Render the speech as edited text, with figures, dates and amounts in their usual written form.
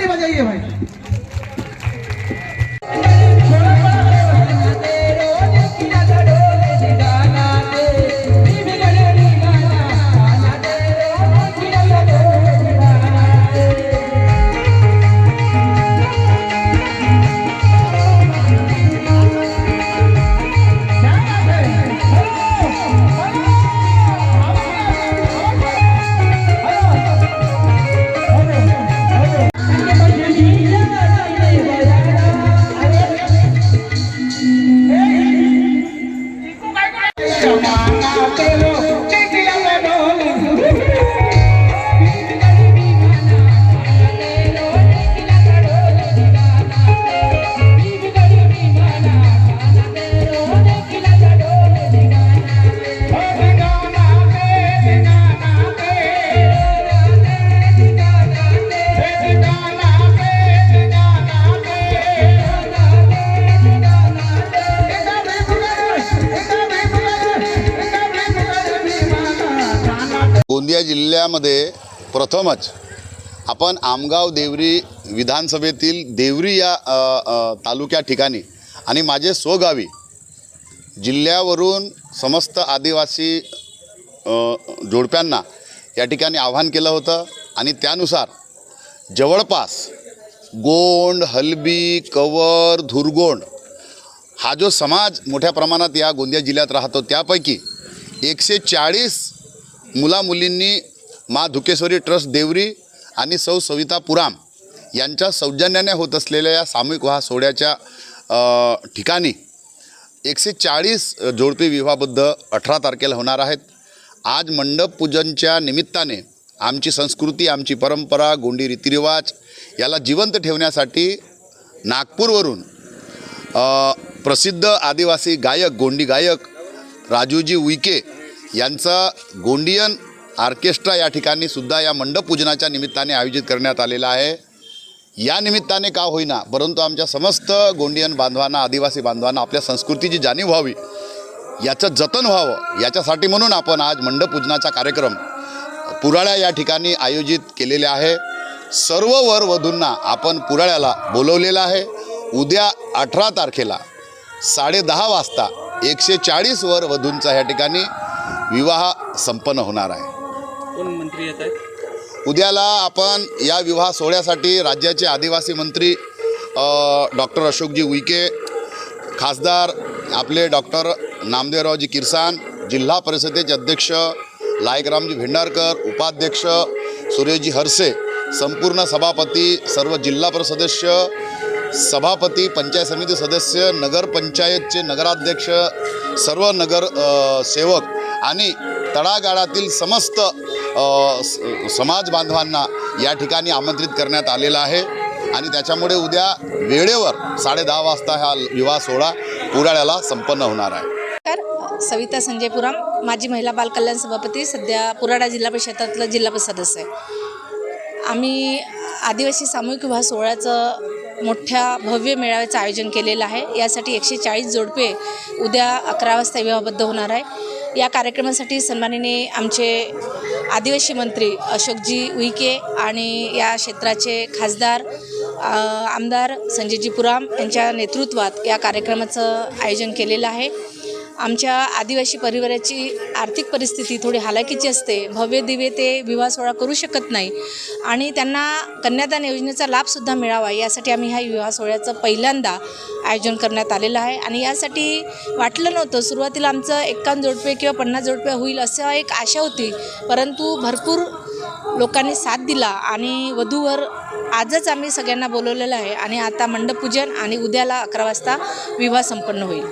ताली बजाइए भाई। गोंदिया जिल्ह्यामध्ये प्रथमच आपण आमगाव देवरी विधानसभेतील देवरी या तालुक्या ठिकाणी आणि माझे स्वगावी जिल्ह्यावरून समस्त आदिवासी जोडप्यांना या ठिकाणी आवाहन केलं होतं आणि त्यानुसार जवळपास गोंड, हलबी, कवर, धुरगोंड हा जो समाज मोठ्या प्रमाणात या गोंदिया जिल्ह्यात राहतो त्यापैकी 140 मुलामुलींनी मा धुकेश्वरी ट्रस्ट देवरी आणि सौ सविता पुराम यांच्या सौजन्याने होत असलेल्या या सामूहिक विवाह सोहळ्याच्या ठिकाणी 140 जोडपे विवाहबद्ध 18 तारखेला होणार आहेत। आज मंडप पूजनच्या निमित्ताने आमची संस्कृती, आमची परंपरा, गोंडी रीतिरिवाज याला जिवंत ठेवण्यासाठी नागपूरवरून प्रसिद्ध आदिवासी गायक, गोंडी गायक राजूजी उईके यांचा गोंडियन ऑर्केस्ट्रा या ठिकाणी सुद्धा या मंडप पूजनाच्या निमित्ताने आयोजित करण्यात आलेला आहे। या निमित्ताने का होईना परंतु आमच्या समस्त गोंडियन बांधवांना, आदिवासी बांधवांना आपल्या संस्कृतीची जाणीव व्हावी, याचं जतन व्हावं, याच्यासाठी म्हणून आपण आज मंडप पूजनाचा कार्यक्रम पुराळ्या या ठिकाणी आयोजित केलेले आहे। सर्व वर वधूंना आपण पुराळ्याला बोलवलेलं आहे। उद्या 18 तारखेला 10:30 वाजता 140 वर वधूंचा या ठिकाणी विवाह संपन्न होणार आहे। कोण मंत्री येत आहेत उद्याला? आपण या विवाह सोहळ्यासाठी राज्याचे आदिवासी मंत्री डॉक्टर अशोकजी उईके, खासदार आपले डॉक्टर नामदेवरावजी किरसान, जिल्हा परिषदेचे अध्यक्ष लायकरामजी भेंडारकर, उपाध्यक्ष सुरेशजी हरसे, संपूर्ण सभापती, सर्व जिल्हा परिषद सदस्य, सभापती, पंचायत समिती सदस्य, नगरपंचायतचे नगराध्यक्ष, सर्व नगर सेवक आणि तळागाळातील समस्त समाज बांधवांना या ठिकाणी आमंत्रित करण्यात आलेलं आहे आणि त्याच्यामुळे उद्या वेळेवर 10:30 वाजता हा विवाह सोहळा पुराळ्याला संपन्न होणार आहे। सविता संजय पुराम, माजी महिला बाल कल्याण सभापती, सध्या पुराडा जिल्हा परिषदातलं जिल्हा सदस्य आहे। आम्ही आदिवासी सामूहिक विवाह सोहळ्याचं मोठ्या भव्य मेळाव्याचं आयोजन केलेलं आहे। यासाठी 140 जोडपे उद्या 11 वाजता विवाहबद्ध होणार आहे। या कार्यक्रमासाठी सन्माननीय आमचे आदिवासी मंत्री अशोकजी उईके आणि या क्षेत्राचे खासदार आमदार संजयजी पुराम यांच्या नेतृत्वात या कार्यक्रमाचं आयोजन केलेलं आहे। आमच्या आदिवासी परिवाराची आर्थिक परिस्थिती थोडी हालाकीची असते, भव्य दिव्य ते विवाह सोहळा करू शकत नाही आणि त्यांना कन्यादान योजनेचा लाभसुद्धा मिळावा यासाठी आम्ही ह्या विवाह सोहळ्याचं पहिल्यांदा आयोजन करण्यात आलेलं आहे। आणि यासाठी वाटलं नव्हतं, सुरुवातीला आमचं 51 जोडपे किंवा 50 जोडपे होईल असं एक आशा होती, परंतु भरपूर लोकांनी साथ दिला आणि वधूवर आजच आम्ही सगळ्यांना बोलवलेलं आहे आणि आता मंडपपूजन आणि उद्याला 11 वाजता विवाह संपन्न होईल।